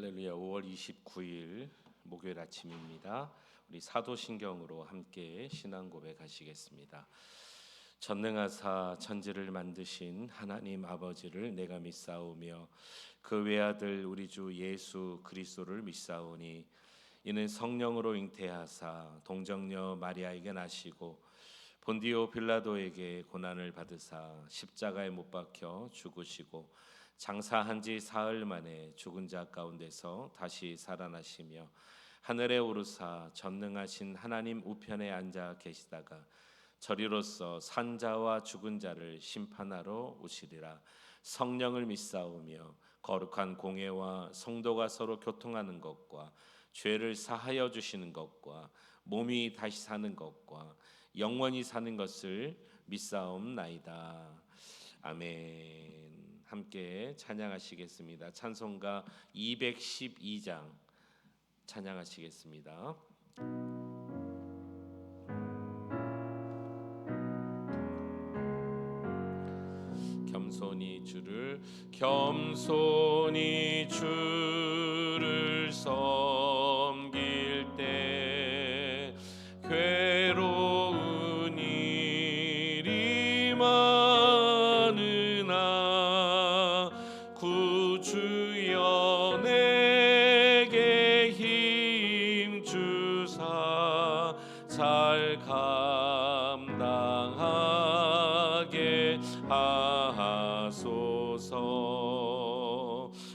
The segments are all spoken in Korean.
할렐루야. 5월 29일 목요일 아침입니다. 우리 사도신경으로 함께 신앙 고백하시겠습니다. 전능하사 천지를 만드신 하나님 아버지를 내가 믿사오며 그 외아들 우리 주 예수 그리스도를 믿사오니 이는 성령으로 잉태하사 동정녀 마리아에게 나시고 본디오 빌라도에게 고난을 받으사 십자가에 못 박혀 죽으시고 장사한 지 사흘 만에 죽은 자 가운데서 다시 살아나시며 하늘에 오르사 전능하신 하나님 우편에 앉아 계시다가 저리로서 산자와 죽은 자를 심판하러 오시리라. 성령을 믿사오며 거룩한 공회와 성도가 서로 교통하는 것과 죄를 사하여 주시는 것과 몸이 다시 사는 것과 영원히 사는 것을 믿사옵나이다. 아멘. 함께 찬양하시겠습니다. 찬송가 212장 찬양하시겠습니다. 겸손히 주를 섬길 때 괴로운 일이 많으나 구주여 내게 힘 주사 잘 감당하게 하소서.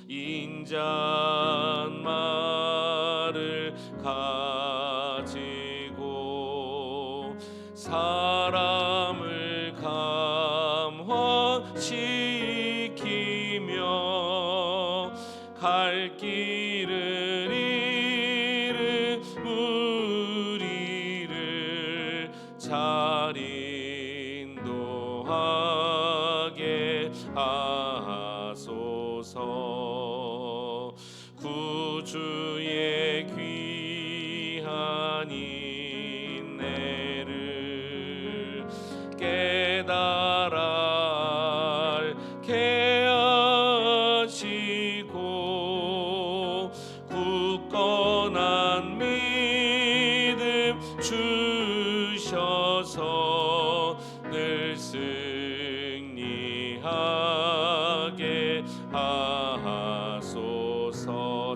인자한 말을 가지고 사람을 감화시키며 갈 길을 잃은 우리를 잘 인도하게 하소서. 구주의 귀한 인내를 깨달아 알게 하시고 굳건한 믿음 주셔서 늘 승리하게 하소서.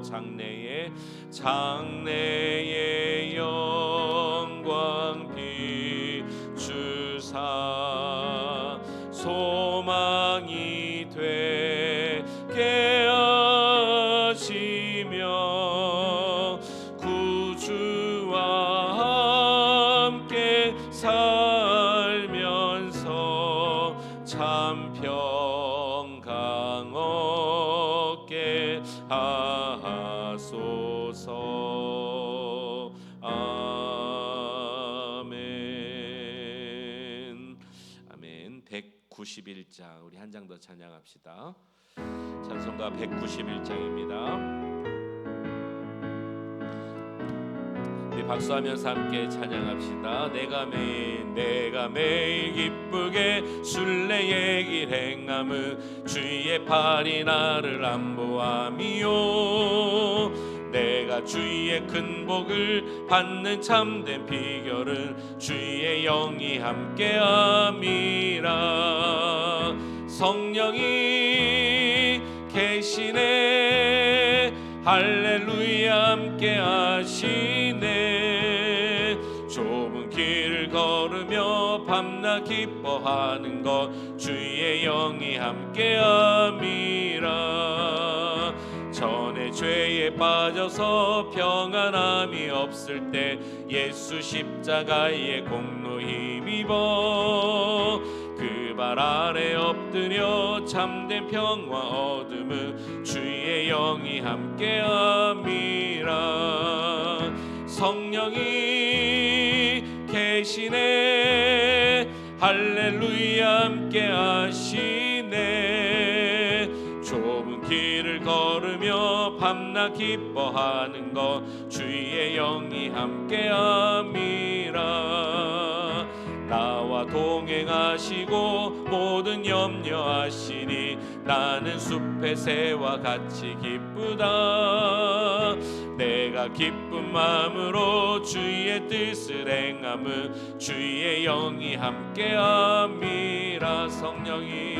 장래의 영광 비추사 소망이 되게 하시며 구주와 함께 살면서 참 평강 얻게 하소서. 아멘. 아멘. 191장 우리 한 장 더 찬양합시다. 찬송가 191장입니다. 우리 박수하면서 함께 찬양합시다. 내가 매일 기쁘게 순례의 길 행함은 주의 팔이 나를 안보함이요. 내가 주의 큰 복을 받는 참된 비결은 주의 영이 함께함이라. 성령이 계시네 할렐루야 함께 하시네. 좁은 길을 걸으며 밤낮 기뻐하는 것 주의 영이 함께함이라. 전에 죄에 빠져서 평안함이 없을 때 예수 십자가의 공로 힘입어 그 발 아래 엎드려 참된 평화 얻음은 주의 영이 함께함이라. 성령이 계시네 할렐루야 함께 하시네. 좁은 길을 걸으며 밤낮 기뻐하는 것 주의 영이 함께함이라. 나와 동행하시고 모든 염려하시니 나는 숲의 새와 같이 기쁘다. 내가 기쁜 마음으로 주의 뜻을 행함은 주의 영이 함께함이라. 성령이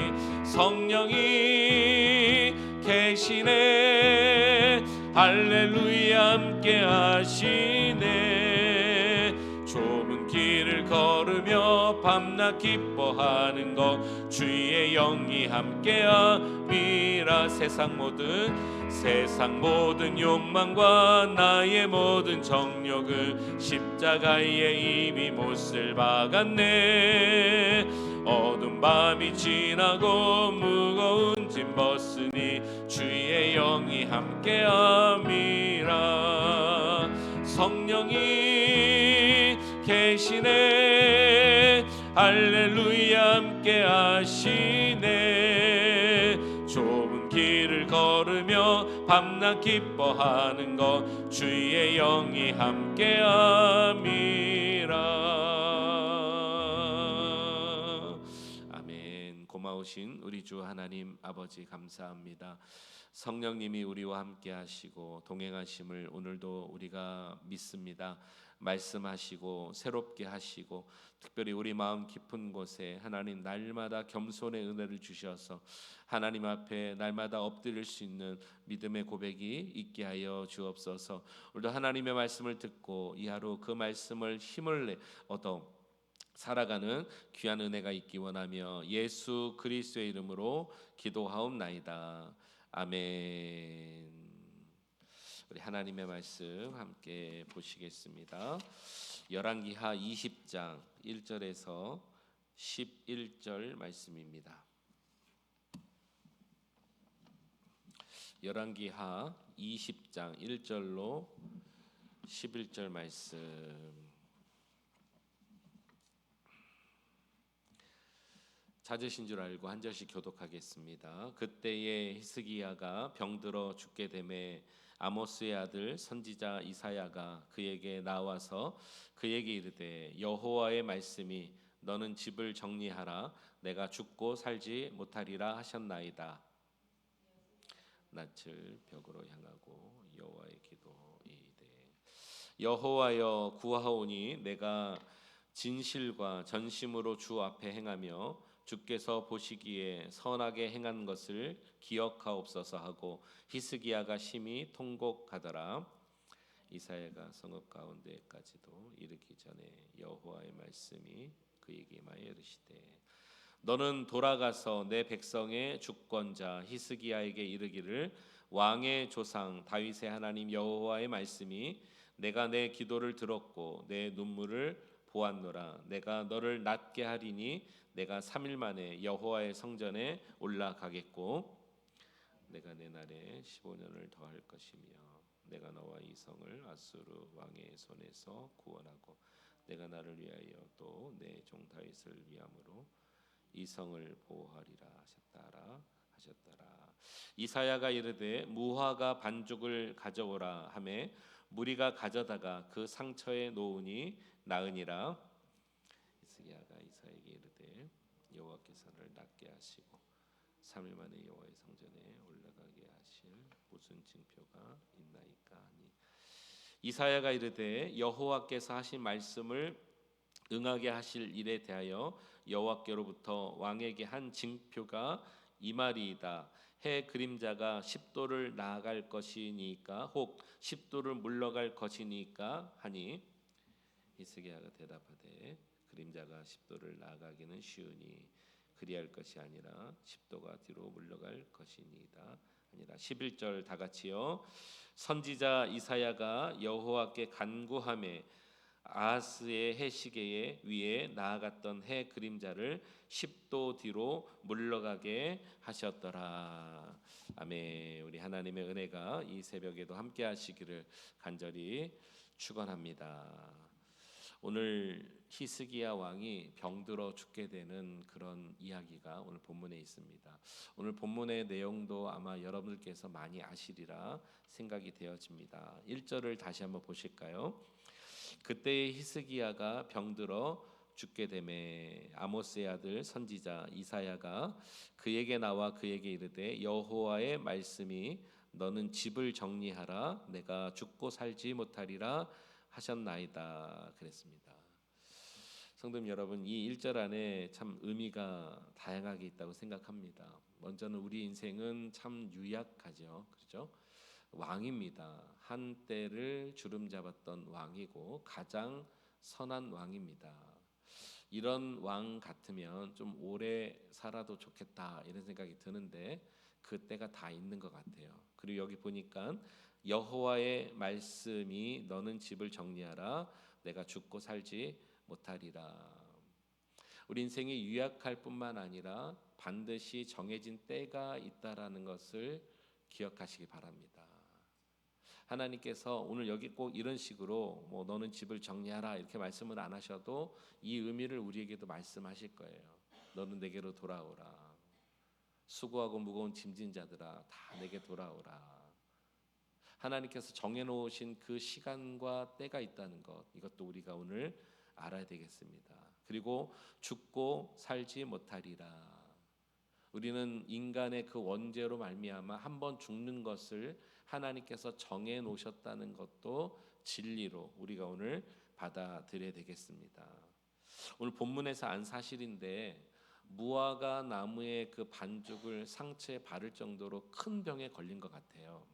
계시네. 할렐루야 함께 하시네. 좁은 길을 걸으며 밤낮 기뻐하는 것 주의 영이 함께함이라. 세상 모든 욕망과 나의 모든 정욕은 십자가에 이미 못을 박았네. 어두운 밤이 지나고 무거운 짐 벗으니 주의 영이 함께함이라. 성령이 계시네. 할렐루야 함께 하시네. 좁은 길을 걸으며 밤낮 기뻐하는 것 주의 영이 함께함이라. 아멘. 고마우신 우리 주 하나님 아버지 감사합니다. 성령님이 우리와 함께 하시고 동행하심을 오늘도 우리가 믿습니다. 말씀하시고 새롭게 하시고 특별히 우리 마음 깊은 곳에 하나님 날마다 겸손의 은혜를 주셔서 하나님 앞에 날마다 엎드릴 수 있는 믿음의 고백이 있게 하여 주옵소서. 오늘도 하나님의 말씀을 듣고 이 하루 그 말씀을 힘을 얻어 살아가는 귀한 은혜가 있기 원하며 예수 그리스도의 이름으로 기도하옵나이다. 아멘. 우리 하나님의 말씀 함께 보시겠습니다. 열왕기하 20장 1절에서 11절 말씀입니다. 열왕기하 20장 1절로 11절 말씀. 찾으신 줄 알고 한 절씩 교독하겠습니다. 그때에 히스기야가 병들어 죽게 되매 아모스의 아들 선지자 이사야가 그에게 나와서 그에게 이르되 여호와의 말씀이 너는 집을 정리하라. 내가 죽고 살지 못하리라 하셨나이다. 낯을 벽으로 향하고 여호와의 기도이되 여호와여 구하오니 내가 진실과 전심으로 주 앞에 행하며 주께서 보시기에 선하게 행한 것을 기억하옵소서 하고 히스기야가 심히 통곡하더라. 이사야가 성읍 가운데까지도 이르기 전에 여호와의 말씀이 그에게 임하여 이르시되 너는 돌아가서 내 백성의 주권자 히스기야에게 이르기를 왕의 조상 다윗의 하나님 여호와의 말씀이 내가 내 기도를 들었고 내 눈물을 보았노라. 내가 너를 낫게 하리니 내가 3일 만에 여호와의 성전에 올라가겠고 내가 내 날에 15년을 더할 것이며 내가 너와 이 성을 아수르 왕의 손에서 구원하고 내가 나를 위하여 또 내 종 다윗을 위함으로 이 성을 보호하리라 하셨더라. 이사야가 이르되 무화과 반죽을 가져오라 하매 무리가 가져다가 그 상처에 놓으니 나으니라. 히스기야가 이사야에게 이르되 여호와께서 너를 낫게 하시고 3일 만에 여호와의 성전에 올라가게 하실 무슨 징표가 있나이까 하니 이사야가 이르되 여호와께서 하신 말씀을 응하게 하실 일에 대하여 여호와께로부터 왕에게 한 징표가 이 말이이다. 해 그림자가 10도를 나아갈 것이니까 혹 10도를 물러갈 것이니까 하니 히스기야가 대답하되 그림자가 10도를 나아가기는 쉬우니 그리할 것이 아니라 10도가 뒤로 물러갈 것이니이다. 아니라 11절 다 같이요. 선지자 이사야가 여호와께 간구하매 아하스의 해 시계에 위에 나아갔던 해 그림자를 10도 뒤로 물러가게 하셨더라. 아멘. 우리 하나님의 은혜가 이 새벽에도 함께 하시기를 간절히 축원합니다. 오늘 히스기야 왕이 병들어 죽게 되는 그런 이야기가 오늘 본문에 있습니다. 오늘 본문의 내용도 아마 여러분들께서 많이 아시리라 생각이 되어집니다. 1절을 다시 한번 보실까요? 그때 히스기야가 병들어 죽게 되매 아모스의 아들 선지자 이사야가 그에게 나와 그에게 이르되 여호와의 말씀이 너는 집을 정리하라 내가 죽고 살지 못하리라 하셨나이다 그랬습니다. 성도님 여러분, 이 1절 안에 참 의미가 다양하게 있다고 생각합니다. 먼저는 우리 인생은 참 유약하죠. 그렇죠? 왕입니다. 한때를 주름잡았던 왕이고 가장 선한 왕입니다. 이런 왕 같으면 좀 오래 살아도 좋겠다 이런 생각이 드는데 그 때가 다 있는 것 같아요. 그리고 여기 보니까 여호와의 말씀이 너는 집을 정리하라 내가 죽고 살지 못하리라. 우리 인생이 유약할 뿐만 아니라 반드시 정해진 때가 있다라는 것을 기억하시기 바랍니다. 하나님께서 오늘 여기 꼭 이런 식으로 뭐 너는 집을 정리하라 이렇게 말씀을 안 하셔도 이 의미를 우리에게도 말씀하실 거예요. 너는 내게로 돌아오라. 수고하고 무거운 짐진 자들아 다 내게 돌아오라. 하나님께서 정해놓으신 그 시간과 때가 있다는 것, 이것도 우리가 오늘 알아야 되겠습니다. 그리고 죽고 살지 못하리라. 우리는 인간의 그 원죄로 말미암아 한번 죽는 것을 하나님께서 정해 놓으셨다는 것도 진리로 우리가 오늘 받아들여야 되겠습니다. 오늘 본문에서 안 사실인데 무화과 나무의 그 반죽을 상처에 바를 정도로 큰 병에 걸린 것 같아요.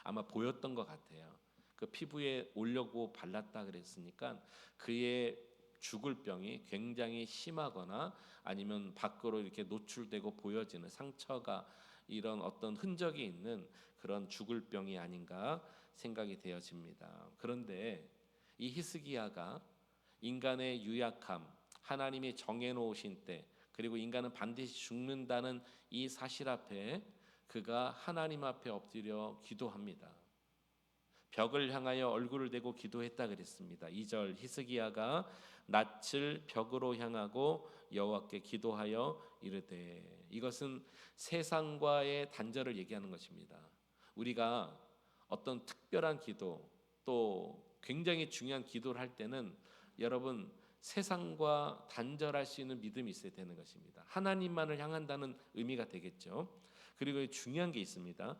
아마 보였던 것 같아요. 그 피부에 올려고 발랐다 그랬으니까 그의 죽을 병이 굉장히 심하거나 아니면 밖으로 이렇게 노출되고 보여지는 상처가 이런 어떤 흔적이 있는 그런 죽을 병이 아닌가 생각이 되어집니다. 그런데 이 히스기야가 인간의 유약함, 하나님이 정해놓으신 때, 그리고 인간은 반드시 죽는다는 이 사실 앞에 그가 하나님 앞에 엎드려 기도합니다. 벽을 향하여 얼굴을 대고 기도했다 그랬습니다. 2절 히스기야가 낯을 벽으로 향하고 여호와께 기도하여 이르되, 이것은 세상과의 단절을 얘기하는 것입니다. 우리가 어떤 특별한 기도 또 굉장히 중요한 기도를 할 때는 여러분 세상과 단절할 수 있는 믿음이 있어야 되는 것입니다. 하나님만을 향한다는 의미가 되겠죠. 그리고 중요한 게 있습니다.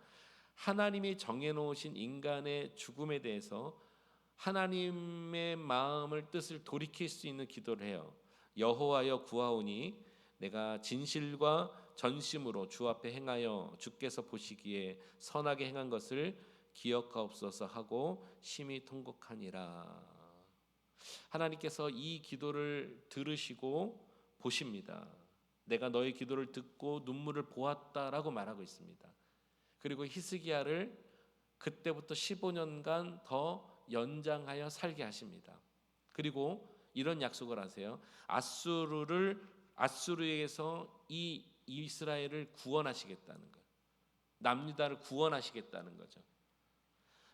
하나님이 정해놓으신 인간의 죽음에 대해서 하나님의 마음을 뜻을 돌이킬 수 있는 기도를 해요. 여호와여 구하오니 내가 진실과 전심으로 주 앞에 행하여 주께서 보시기에 선하게 행한 것을 기억하옵소서 하고 심히 통곡하니라. 하나님께서 이 기도를 들으시고 보십니다. 내가 너의 기도를 듣고 눈물을 보았다라고 말하고 있습니다. 그리고 히스기야를 그때부터 15년간 더 연장하여 살게 하십니다. 그리고 이런 약속을 하세요. 아수르에게서 이 이스라엘을 구원하시겠다는 거예요. 남유다를 구원하시겠다는 거죠.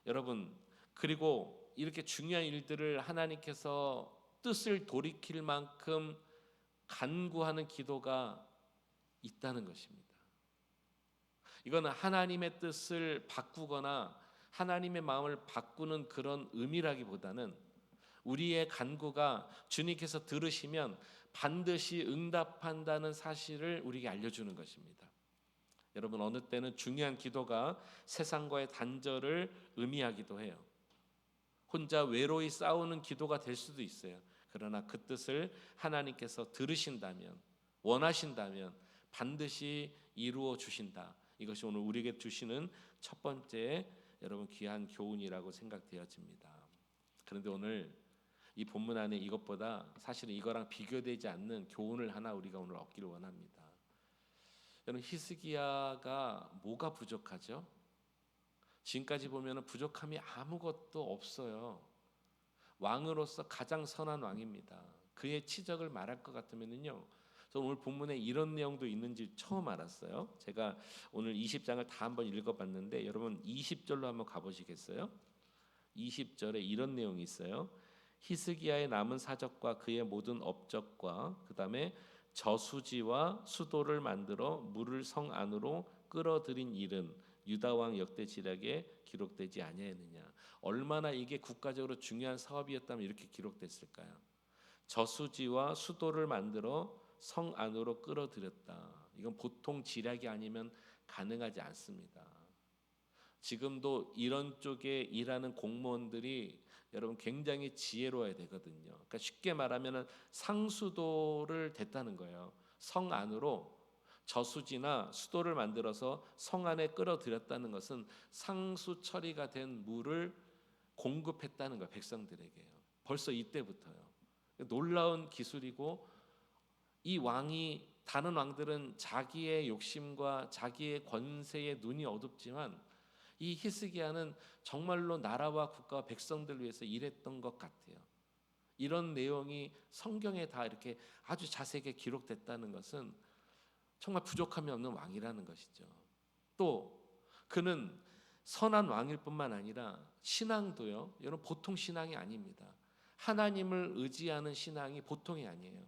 여러분, 그리고 이렇게 중요한 일들을 하나님께서 뜻을 돌이킬 만큼 간구하는 기도가 있다는 것입니다. 이거는 하나님의 뜻을 바꾸거나 하나님의 마음을 바꾸는 그런 의미라기보다는 우리의 간구가 주님께서 들으시면 반드시 응답한다는 사실을 우리에게 알려주는 것입니다. 여러분, 어느 때는 중요한 기도가 세상과의 단절을 의미하기도 해요. 혼자 외로이 싸우는 기도가 될 수도 있어요. 그러나 그 뜻을 하나님께서 들으신다면, 원하신다면 반드시 이루어 주신다. 이것이 오늘 우리에게 주시는 첫 번째 여러분 귀한 교훈이라고 생각되어집니다. 그런데 오늘 이 본문 안에 이것보다 사실은 이거랑 비교되지 않는 교훈을 하나 우리가 오늘 얻기를 원합니다. 여러분, 히스기야가 뭐가 부족하죠? 지금까지 보면 부족함이 아무것도 없어요. 왕으로서 가장 선한 왕입니다. 그의 치적을 말할 것 같으면요, 저는 오늘 본문에 이런 내용도 있는지 처음 알았어요. 제가 오늘 20장을 다 한번 읽어봤는데 여러분 20절로 한번 가보시겠어요? 20절에 이런 내용이 있어요. 히스기야의 남은 사적과 그의 모든 업적과 그 다음에 저수지와 수도를 만들어 물을 성 안으로 끌어들인 일은 유다 왕 역대지략에 기록되지 아니하였느냐. 얼마나 이게 국가적으로 중요한 사업이었다면 이렇게 기록됐을까요? 저수지와 수도를 만들어 성 안으로 끌어들였다. 이건 보통 지략이 아니면 가능하지 않습니다. 지금도 이런 쪽에 일하는 공무원들이 여러분 굉장히 지혜로워야 되거든요. 그러니까 쉽게 말하면 상수도를 댔다는 거예요. 성 안으로 저수지나 수도를 만들어서 성 안에 끌어들였다는 것은 상수 처리가 된 물을 공급했다는 거예요. 백성들에게요. 벌써 이때부터요. 놀라운 기술이고, 이 왕이, 다른 왕들은 자기의 욕심과 자기의 권세에 눈이 어둡지만 이 히스기야는 정말로 나라와 국가와 백성들을 위해서 일했던 것 같아요. 이런 내용이 성경에 다 이렇게 아주 자세하게 기록됐다는 것은 정말 부족함이 없는 왕이라는 것이죠. 또 그는 선한 왕일 뿐만 아니라 신앙도요, 여러분 보통 신앙이 아닙니다. 하나님을 의지하는 신앙이 보통이 아니에요.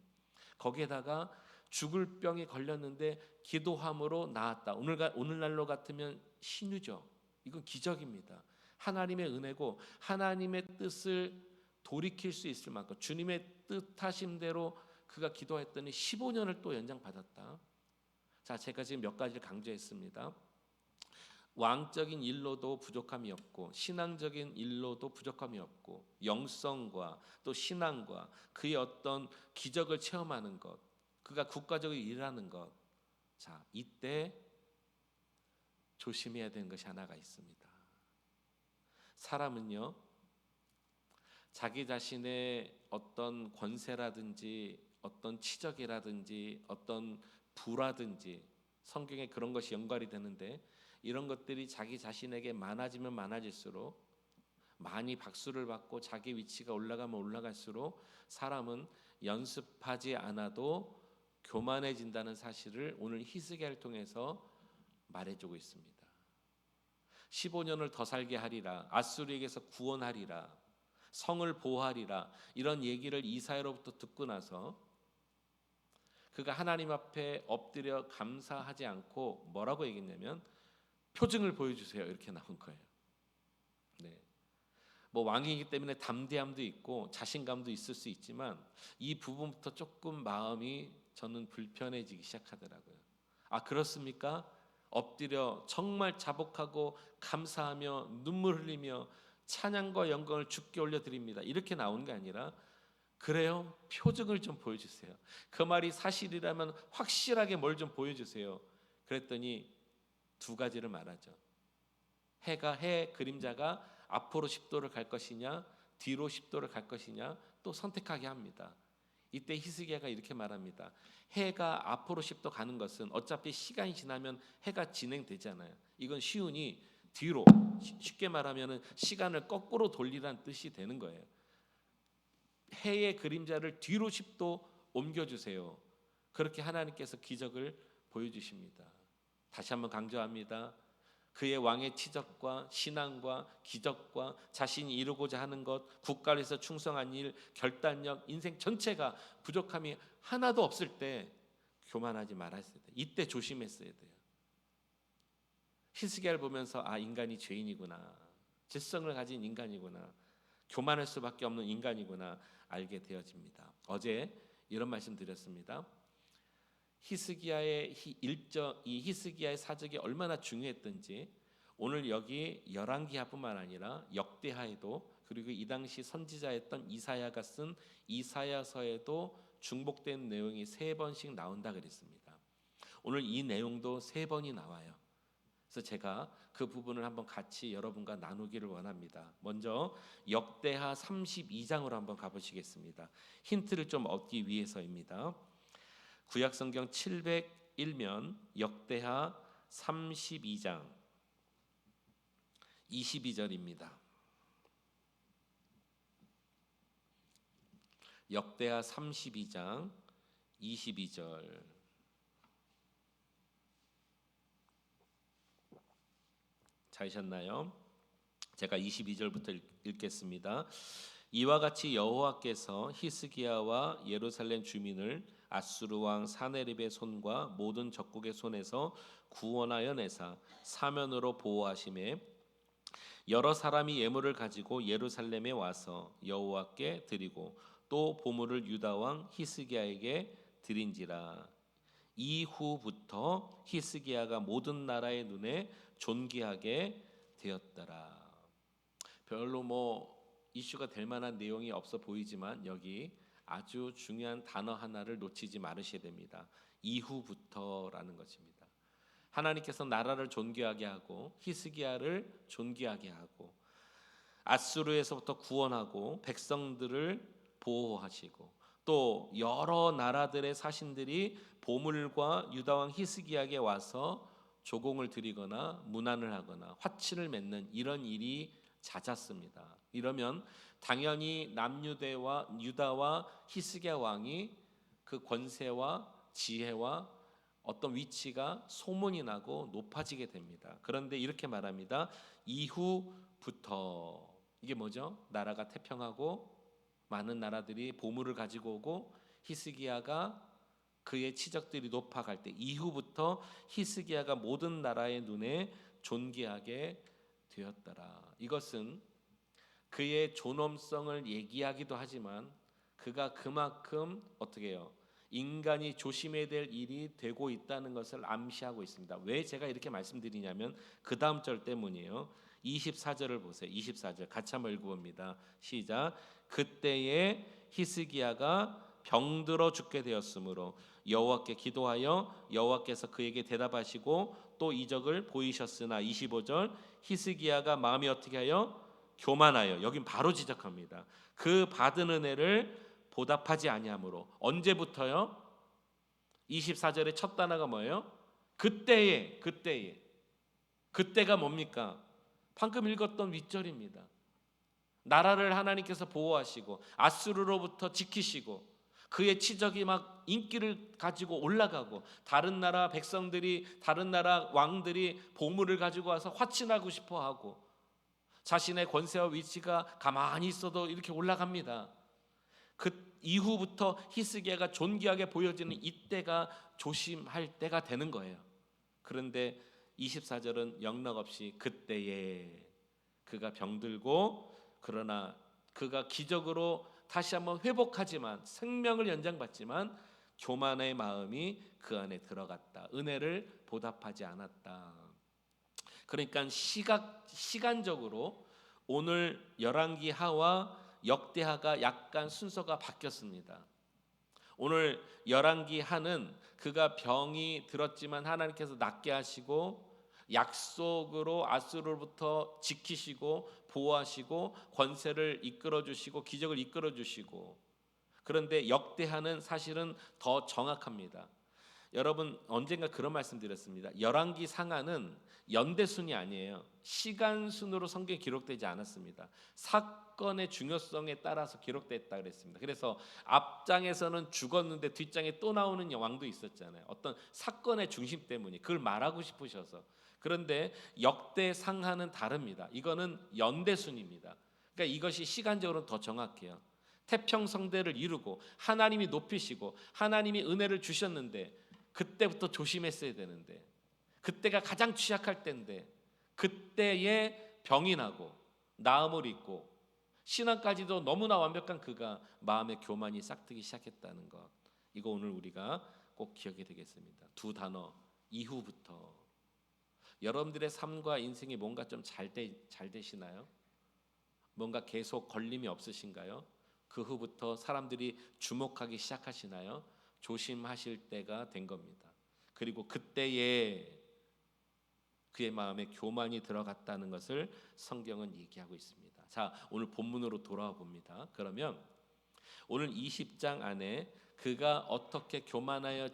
거기에다가 죽을 병이 걸렸는데 기도함으로 나았다. 오늘날로 같으면 신유죠. 이건 기적입니다. 하나님의 은혜고 하나님의 뜻을 돌이킬 수 있을 만큼 주님의 뜻하심대로 그가 기도했더니 15년을 또 연장받았다. 자, 제가 지금 몇 가지를 강조했습니다. 왕적인 일로도 부족함이 없고, 신앙적인 일로도 부족함이 없고, 영성과 또 신앙과 그의 어떤 기적을 체험하는 것, 그가 국가적으로 일하는 것. 자, 이때 조심해야 되는 것이 하나가 있습니다. 사람은요, 자기 자신의 어떤 권세라든지 어떤 치적이라든지 어떤 부라든지, 성경에 그런 것이 연관이 되는데, 이런 것들이 자기 자신에게 많아지면 많아질수록, 많이 박수를 받고 자기 위치가 올라가면 올라갈수록 사람은 연습하지 않아도 교만해진다는 사실을 오늘 히스기야를 통해서 말해주고 있습니다. 15년을 더 살게 하리라, 아수르에게서 구원하리라, 성을 보호하리라, 이런 얘기를 이사야로부터 듣고 나서 그가 하나님 앞에 엎드려 감사하지 않고 뭐라고 얘기했냐면 표징을 보여주세요, 이렇게 나온 거예요. 네. 뭐 왕이기 때문에 담대함도 있고 자신감도 있을 수 있지만 이 부분부터 조금 마음이 저는 불편해지기 시작하더라고요. 아, 그렇습니까? 엎드려 정말 자복하고 감사하며 눈물 흘리며 찬양과 영광을 주께 올려드립니다, 이렇게 나오는 게 아니라, 그래요? 표징을 좀 보여주세요. 그 말이 사실이라면 확실하게 뭘 좀 보여주세요. 그랬더니 두 가지를 말하죠. 해 그림자가 앞으로 10도를 갈 것이냐 뒤로 10도를 갈 것이냐 또 선택하게 합니다. 이때 히스기야가 이렇게 말합니다. 해가 앞으로 10도 가는 것은 어차피 시간이 지나면 해가 진행되잖아요. 이건 쉬우니 뒤로, 쉽게 말하면 시간을 거꾸로 돌리라는 뜻이 되는 거예요. 해의 그림자를 뒤로 10도 옮겨주세요. 그렇게 하나님께서 기적을 보여주십니다. 다시 한번 강조합니다. 그의 왕의 치적과 신앙과 기적과 자신이 이루고자 하는 것, 국가를 위해서 충성한 일, 결단력, 인생 전체가 부족함이 하나도 없을 때 교만하지 말았어야 돼요. 이때 조심했어야 돼요. 히스기야를 보면서 아, 인간이 죄인이구나, 질성을 가진 인간이구나, 교만할 수밖에 없는 인간이구나 알게 되어집니다. 어제 이런 말씀 드렸습니다. 히스기야의 이 히스기야의 사적이 얼마나 중요했던지 오늘 여기 열왕기하뿐만 아니라 역대하에도, 그리고 이 당시 선지자였던 이사야가 쓴 이사야서에도 중복된 내용이 3번씩 나온다 그랬습니다. 오늘 이 내용도 3번이 나와요. 그래서 제가 그 부분을 한번 같이 여러분과 나누기를 원합니다. 먼저 역대하 32장으로 한번 가보시겠습니다. 힌트를 좀 얻기 위해서입니다. 구약성경 701면 역대하 32장 22절입니다. 역대하 32장 22절. 찾으셨나요? 제가 22절부터 읽겠습니다. 이와 같이 여호와께서 히스기야와 예루살렘 주민을 아수르 왕 사네립의 손과 모든 적국의 손에서 구원하여 내사 사면으로 보호하심에 여러 사람이 예물을 가지고 예루살렘에 와서 여호와께 드리고 또 보물을 유다 왕 히스기야에게 드린지라. 이후부터 히스기야가 모든 나라의 눈에 존귀하게 되었더라. 별로 이슈가 될 만한 내용이 없어 보이지만 여기 아주 중요한 단어 하나를 놓치지 말으셔야 됩니다. 이후부터라는 것입니다. 하나님께서 나라를 존귀하게 하고 히스기야를 존귀하게 하고 아수르에서부터 구원하고 백성들을 보호하시고 또 여러 나라들의 사신들이 보물과 유다 왕 히스기야에게 와서 조공을 드리거나 문안을 하거나 화친을 맺는 이런 일이 잦았습니다. 이러면 당연히 남유대와 유다와 히스기야 왕이 그 권세와 지혜와 어떤 위치가 소문이 나고 높아지게 됩니다. 그런데 이렇게 말합니다. 이후부터. 이게 뭐죠? 나라가 태평하고 많은 나라들이 보물을 가지고 오고 히스기야가 그의 치적들이 높아갈 때 이후부터 히스기야가 모든 나라의 눈에 존귀하게 되었더라. 이것은 그의 존엄성을 얘기하기도 하지만 그가 그만큼 어떻게 해요? 인간이 조심해야 될 일이 되고 있다는 것을 암시하고 있습니다. 왜 제가 이렇게 말씀드리냐면 그 다음 절 때문이에요. 24절을 보세요. 24절 같이 한번 읽어봅니다. 시작. 그때에 히스기야가 병들어 죽게 되었으므로 여호와께 기도하여 여호와께서 그에게 대답하시고 또 이적을 보이셨으나 25절 히스기야가 마음이 어떻게 하여 교만하여 여긴 바로 지적합니다. 그 받은 은혜를 보답하지 아니하므로. 언제부터요? 24절의 첫 단어가 뭐예요? 그때가 뭡니까? 방금 읽었던 윗절입니다. 나라를 하나님께서 보호하시고 아수르로부터 지키시고 그의 치적이 막 인기를 가지고 올라가고 다른 나라 백성들이 다른 나라 왕들이 보물을 가지고 와서 화친하고 싶어하고 자신의 권세와 위치가 가만히 있어도 이렇게 올라갑니다. 그 이후부터 히스기야가 존귀하게 보여지는 이때가 조심할 때가 되는 거예요. 그런데 24절은 영락없이 그때에 그가 병들고 그러나 그가 기적으로 다시 한번 회복하지만 생명을 연장받지만 교만의 마음이 그 안에 들어갔다. 은혜를 보답하지 않았다. 그러니까 시간적으로 오늘 열왕기 하와 역대하가 약간 순서가 바뀌었습니다. 오늘 열왕기 하는 그가 병이 들었지만 하나님께서 낫게 하시고 약속으로 아수르로부터 지키시고 보호하시고 권세를 이끌어 주시고 기적을 이끌어 주시고 그런데 역대하는 사실은 더 정확합니다. 여러분 언젠가 그런 말씀 드렸습니다. 열왕기 상하는 연대순이 아니에요. 시간순으로 성경에 기록되지 않았습니다. 사건의 중요성에 따라서 기록됐다 그랬습니다. 그래서 앞장에서는 죽었는데 뒷장에 또 나오는 왕도 있었잖아요. 어떤 사건의 중심 때문에 그걸 말하고 싶으셔서. 그런데 역대 상하는 다릅니다. 이거는 연대순입니다. 그러니까 이것이 시간적으로는 더 정확해요. 태평성대를 이루고 하나님이 높이시고 하나님이 은혜를 주셨는데 그때부터 조심했어야 되는데 그때가 가장 취약할 때인데 그때에 병이 나고 나음을 입고 신앙까지도 너무나 완벽한 그가 마음의 교만이 싹트기 시작했다는 것, 이거 오늘 우리가 꼭 기억이 되겠습니다. 두 단어 이후부터. 여러분들의 삶과 인생이 뭔가 좀 잘 되시나요? 뭔가 계속 걸림이 없으신가요? 그 후부터 사람들이 주목하기 시작하시나요? 조심하실 때가 된 겁니다. 그리고 그때에 그의 마음에 교만이 들어갔다는 것을 성경은 얘기하고 있습니다. 자, 오늘 본문으로 돌아와 봅니다. 그러면 오늘 20장 안에 그가 어떻게 교만하여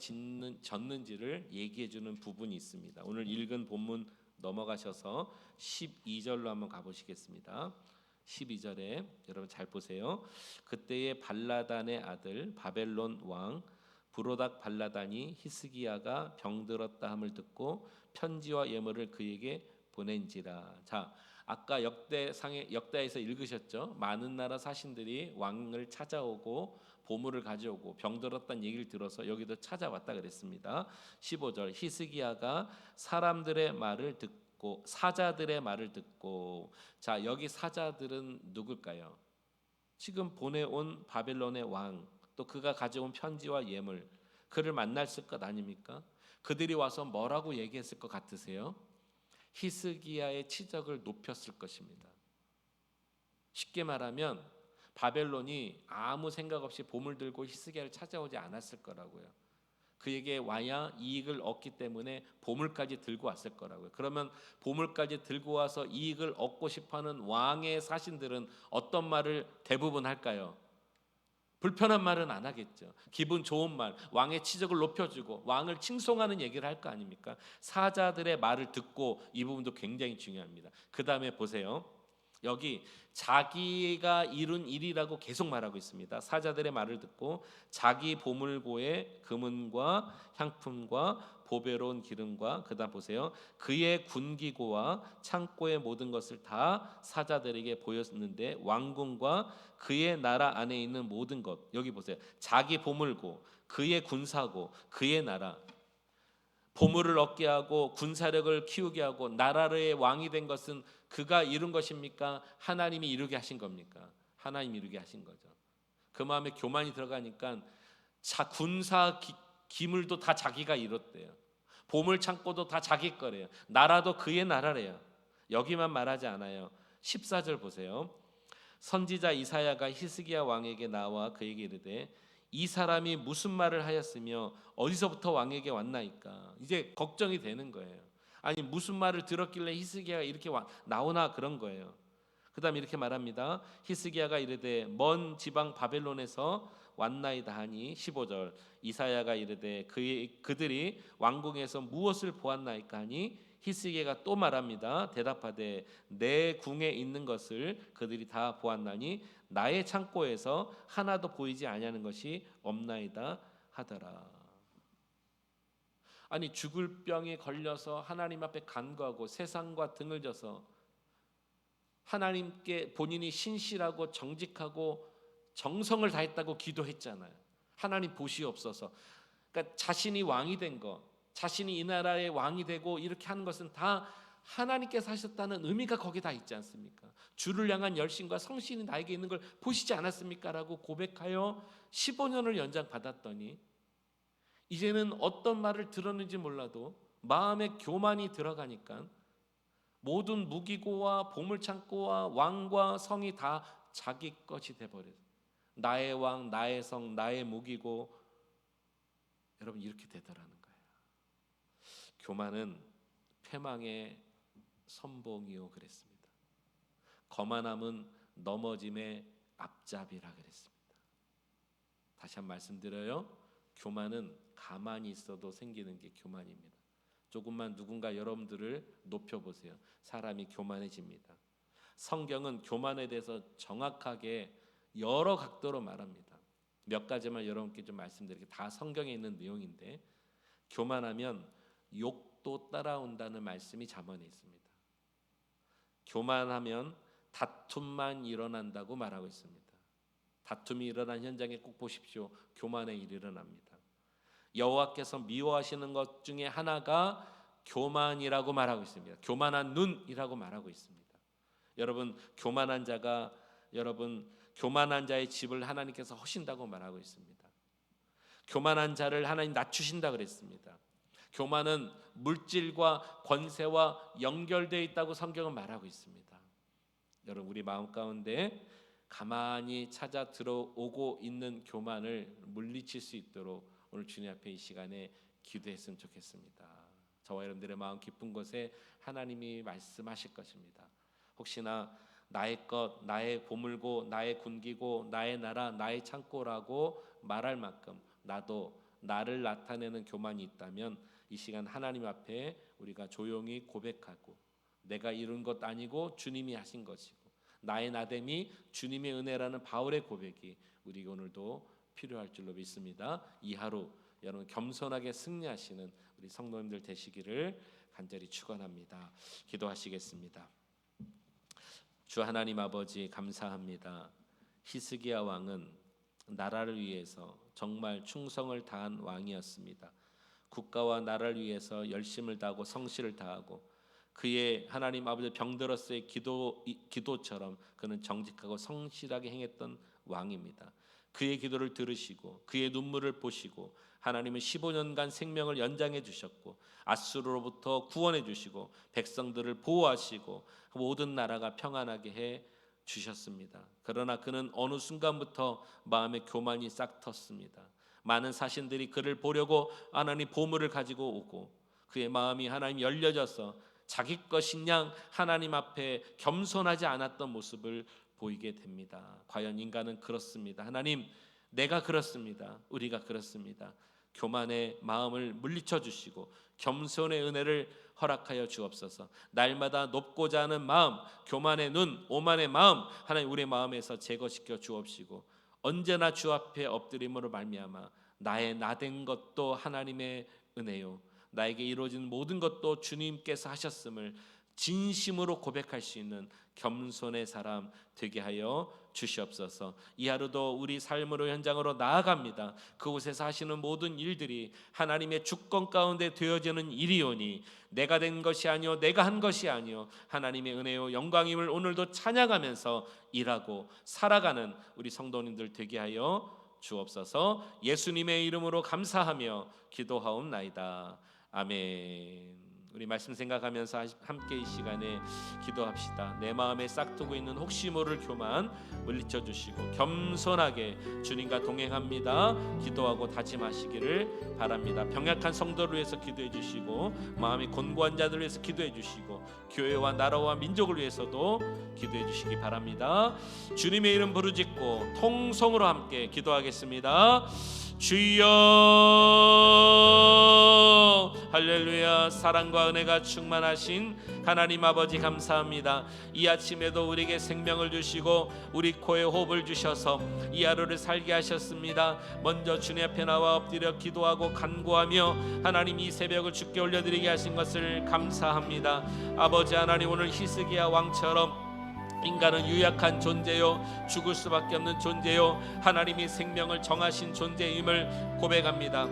졌는지를 얘기해 주는 부분이 있습니다. 오늘 읽은 본문 넘어가셔서 12절로 한번 가보시겠습니다. 12절에 여러분 잘 보세요. 그때의 발라단의 아들 바벨론 왕 브로닥 발라단이 히스기야가 병들었다 함을 듣고 편지와 예물을 그에게 보낸지라. 자, 아까 역대에서 읽으셨죠? 많은 나라 사신들이 왕을 찾아오고 보물을 가져오고 병들었다는 얘기를 들어서 여기도 찾아왔다 그랬습니다. 15절 히스기야가 사람들의 말을 듣고 사자들의 말을 듣고. 자, 여기 사자들은 누굴까요? 지금 보내온 바벨론의 왕, 또 그가 가져온 편지와 예물, 그를 만났을 것 아닙니까? 그들이 와서 뭐라고 얘기했을 것 같으세요? 히스기야의 치적을 높였을 것입니다. 쉽게 말하면 바벨론이 아무 생각 없이 보물 들고 히스기야를 찾아오지 않았을 거라고요. 그에게 와야 이익을 얻기 때문에 보물까지 들고 왔을 거라고요. 그러면 보물까지 들고 와서 이익을 얻고 싶어하는 왕의 사신들은 어떤 말을 대부분 할까요? 불편한 말은 안 하겠죠. 기분 좋은 말, 왕의 치적을 높여주고 왕을 칭송하는 얘기를 할 거 아닙니까? 사자들의 말을 듣고, 이 부분도 굉장히 중요합니다. 그 다음에 보세요. 여기 자기가 이룬 일이라고 계속 말하고 있습니다. 사자들의 말을 듣고 자기 보물고에 금은과 향품과 보배로운 기름과, 그다음 보세요. 그의 군기고와 창고의 모든 것을 다 사자들에게 보였는데 왕궁과 그의 나라 안에 있는 모든 것, 여기 보세요. 자기 보물고, 그의 군사고, 그의 나라, 보물을 얻게 하고 군사력을 키우게 하고 나라의 왕이 된 것은 그가 이룬 것입니까? 하나님이 이루게 하신 겁니까? 하나님이 이루게 하신 거죠. 그 마음에 교만이 들어가니까 군사 기물도 다 자기가 이뤘대요. 보물 창고도 다 자기 거래요. 나라도 그의 나라래요. 여기만 말하지 않아요. 14절 보세요. 선지자 이사야가 히스기야 왕에게 나와 그에게 이르되 이 사람이 무슨 말을 하였으며 어디서부터 왕에게 왔나이까. 이제 걱정이 되는 거예요. 아니 무슨 말을 들었길래 히스기야가 이렇게 나오나, 그런 거예요. 그 다음에 이렇게 말합니다. 히스기야가 이르되 먼 지방 바벨론에서 왔나이다 하니, 15절 이사야가 이르되 그들이 왕궁에서 무엇을 보았나이까 하니, 히스기야가 또 말합니다. 대답하되 내 궁에 있는 것을 그들이 다 보았나니 나의 창고에서 하나도 보이지 아니하는 것이 없나이다 하더라. 아니 죽을 병에 걸려서 하나님 앞에 간구하고 세상과 등을 져서 하나님께 본인이 신실하고 정직하고 정성을 다했다고 기도했잖아요. 하나님 보시옵소서. 그러니까 자신이 왕이 된 거, 자신이 이 나라의 왕이 되고 이렇게 하는 것은 다 하나님께서 하셨다는 의미가 거기 다 있지 않습니까? 주를 향한 열심과 성실이 나에게 있는 걸 보시지 않았습니까? 라고 고백하여 15년을 연장받았더니 이제는 어떤 말을 들었는지 몰라도 마음에 교만이 들어가니까 모든 무기고와 보물창고와 왕과 성이 다 자기 것이 돼버려요. 나의 왕, 나의 성, 나의 무기고, 여러분 이렇게 되더라는 거예요. 교만은 패망의 선봉이요 그랬습니다. 거만함은 넘어짐의 앞잡이라 그랬습니다. 다시 한 번 말씀드려요. 교만은 가만히 있어도 생기는 게 교만입니다. 조금만 누군가 여러분들을 높여보세요. 사람이 교만해집니다. 성경은 교만에 대해서 정확하게 여러 각도로 말합니다. 몇 가지만 여러분께 좀 말씀드릴게요. 다 성경에 있는 내용인데, 교만하면 욕도 따라온다는 말씀이 잠언에 있습니다. 교만하면 다툼만 일어난다고 말하고 있습니다. 다툼이 일어난 현장에 꼭 보십시오. 교만의 일이 일어납니다. 여호와께서 미워하시는 것 중에 하나가 교만이라고 말하고 있습니다. 교만한 눈이라고 말하고 있습니다. 여러분 교만한 자의 집을 하나님께서 허신다고 말하고 있습니다. 교만한 자를 하나님 낮추신다 그랬습니다. 교만은 물질과 권세와 연결되어 있다고 성경은 말하고 있습니다. 여러분 우리 마음 가운데 가만히 찾아 들어오고 있는 교만을 물리칠 수 있도록 오늘 주님 앞에 이 시간에 기도했으면 좋겠습니다. 저와 여러분들의 마음 깊은 곳에 하나님이 말씀하실 것입니다. 혹시나 나의 것, 나의 보물고, 나의 군기고, 나의 나라, 나의 창고라고 말할 만큼 나도 나를 나타내는 교만이 있다면 이 시간 하나님 앞에 우리가 조용히 고백하고, 내가 이룬 것 아니고 주님이 하신 것이고 나의 나됨이 주님의 은혜라는 바울의 고백이 우리가 오늘도 필요할 줄로 믿습니다. 이 하루 여러분 겸손하게 승리하시는 우리 성도님들 되시기를 간절히 축원합니다. 기도하시겠습니다. 주 하나님 아버지 감사합니다. 히스기야 왕은 나라를 위해서 정말 충성을 다한 왕이었습니다. 국가와 나라를 위해서 열심을 다하고 성실을 다하고 그의 하나님 아버지 병들었을 기도처럼 그는 정직하고 성실하게 행했던 왕입니다. 그의 기도를 들으시고 그의 눈물을 보시고 하나님은 15년간 생명을 연장해 주셨고 아수르로부터 구원해 주시고 백성들을 보호하시고 모든 나라가 평안하게 해 주셨습니다. 그러나 그는 어느 순간부터 마음의 교만이 싹 텄습니다. 많은 사신들이 그를 보려고 하나님 보물을 가지고 오고 그의 마음이 하나님 열려져서 자기 것인 양 하나님 앞에 겸손하지 않았던 모습을 보이게 됩니다. 과연 인간은 그렇습니다. 하나님, 내가 그렇습니다. 우리가 그렇습니다. 교만의 마음을 물리쳐 주시고 겸손의 은혜를 허락하여 주옵소서. 날마다 높고자 하는 마음, 교만의 눈, 오만의 마음 하나님 우리의 마음에서 제거시켜 주옵시고 언제나 주 앞에 엎드림으로 말미암아 나의 나된 것도 하나님의 은혜요 나에게 이루어진 모든 것도 주님께서 하셨음을 진심으로 고백할 수 있는 겸손의 사람 되게 하여 주시옵소서. 이 하루도 우리 삶으로 현장으로 나아갑니다. 그곳에서 하시는 모든 일들이 하나님의 주권 가운데 되어지는 일이오니 내가 된 것이 아니요 내가 한 것이 아니요 하나님의 은혜요 영광임을 오늘도 찬양하면서 일하고 살아가는 우리 성도님들 되게 하여 주옵소서. 예수님의 이름으로 감사하며 기도하옵나이다. 아멘. 우리 말씀 생각하면서 함께 이 시간에 기도합시다. 내 마음에 싹트고 있는 혹시 모를 교만 물리쳐 주시고 겸손하게 주님과 동행합니다. 기도하고 다짐하시기를 바랍니다. 병약한 성도를 위해서 기도해 주시고 마음이 곤고한 자들을 위해서 기도해 주시고 교회와 나라와 민족을 위해서도 기도해 주시기 바랍니다. 주님의 이름 부르짖고 통성으로 함께 기도하겠습니다. 주여 할렐루야. 사랑과 은혜가 충만하신 하나님 아버지 감사합니다. 이 아침에도 우리에게 생명을 주시고 우리 코에 호흡을 주셔서 이 하루를 살게 하셨습니다. 먼저 주님 앞에 나와 엎드려 기도하고 간구하며 하나님 이 새벽을 주께 올려드리게 하신 것을 감사합니다. 아버지 하나님, 오늘 히스기야 왕처럼 인간은 유약한 존재요 죽을 수밖에 없는 존재요 하나님이 생명을 정하신 존재임을 고백합니다.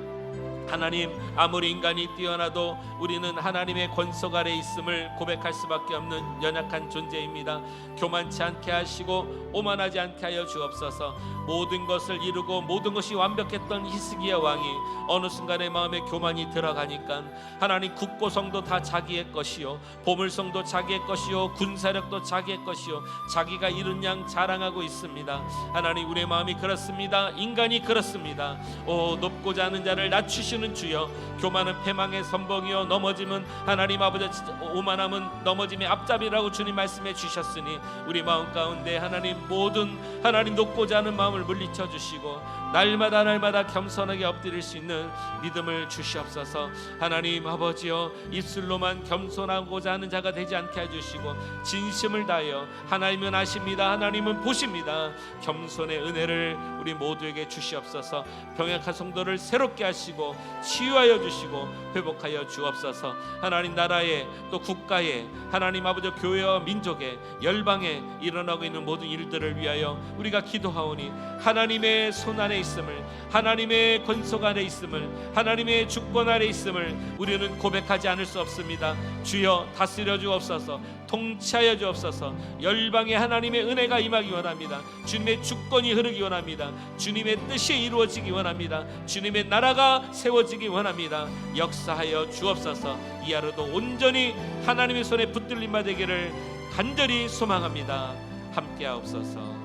하나님, 아무리 인간이 뛰어나도 우리는 하나님의 권속 아래 있음을 고백할 수밖에 없는 연약한 존재입니다. 교만치 않게 하시고 오만하지 않게 하여 주옵소서. 모든 것을 이루고 모든 것이 완벽했던 히스기야 왕이 어느 순간에 마음에 교만이 들어가니까 하나님 국고성도 다 자기의 것이요 보물성도 자기의 것이요 군사력도 자기의 것이요 자기가 이룬 양 자랑하고 있습니다. 하나님, 우리의 마음이 그렇습니다. 인간이 그렇습니다. 높고자 하는 자를 낮추시는 주여, 교만은 패망의 선봉이요 넘어짐은 하나님 아버지 오만함은 넘어짐의 앞잡이라고 주님 말씀해 주셨으니 우리 마음 가운데 하나님 모든 하나님 높고자 하는 마음을 물리쳐 주시고 날마다 겸손하게 엎드릴 수 있는 믿음을 주시옵소서. 하나님 아버지여, 입술로만 겸손하고자 하는 자가 되지 않게 해주시고 진심을 다하여 하나님은 아십니다. 하나님은 보십니다. 겸손의 은혜를 우리 모두에게 주시옵소서. 병약한 성도를 새롭게 하시고 치유하여 주시고 회복하여 주옵소서. 하나님 나라에 또 국가에 하나님 아버지 교회와 민족에 열방에 일어나고 있는 모든 일들을 위하여 우리가 기도하오니 하나님의 손 안에 있음을, 하나님의 권속 안에 있음을, 하나님의 주권 아래 있음을 우리는 고백하지 않을 수 없습니다. 주여 다스려 주옵소서. 통치하여 주옵소서. 열방에 하나님의 은혜가 임하기 원합니다. 주님의 주권이 흐르기 원합니다. 주님의 뜻이 이루어지기 원합니다. 주님의 나라가 세워지기 원합니다. 역사하여 주옵소서. 이 하루도 온전히 하나님의 손에 붙들림 받기를 간절히 소망합니다. 함께하옵소서.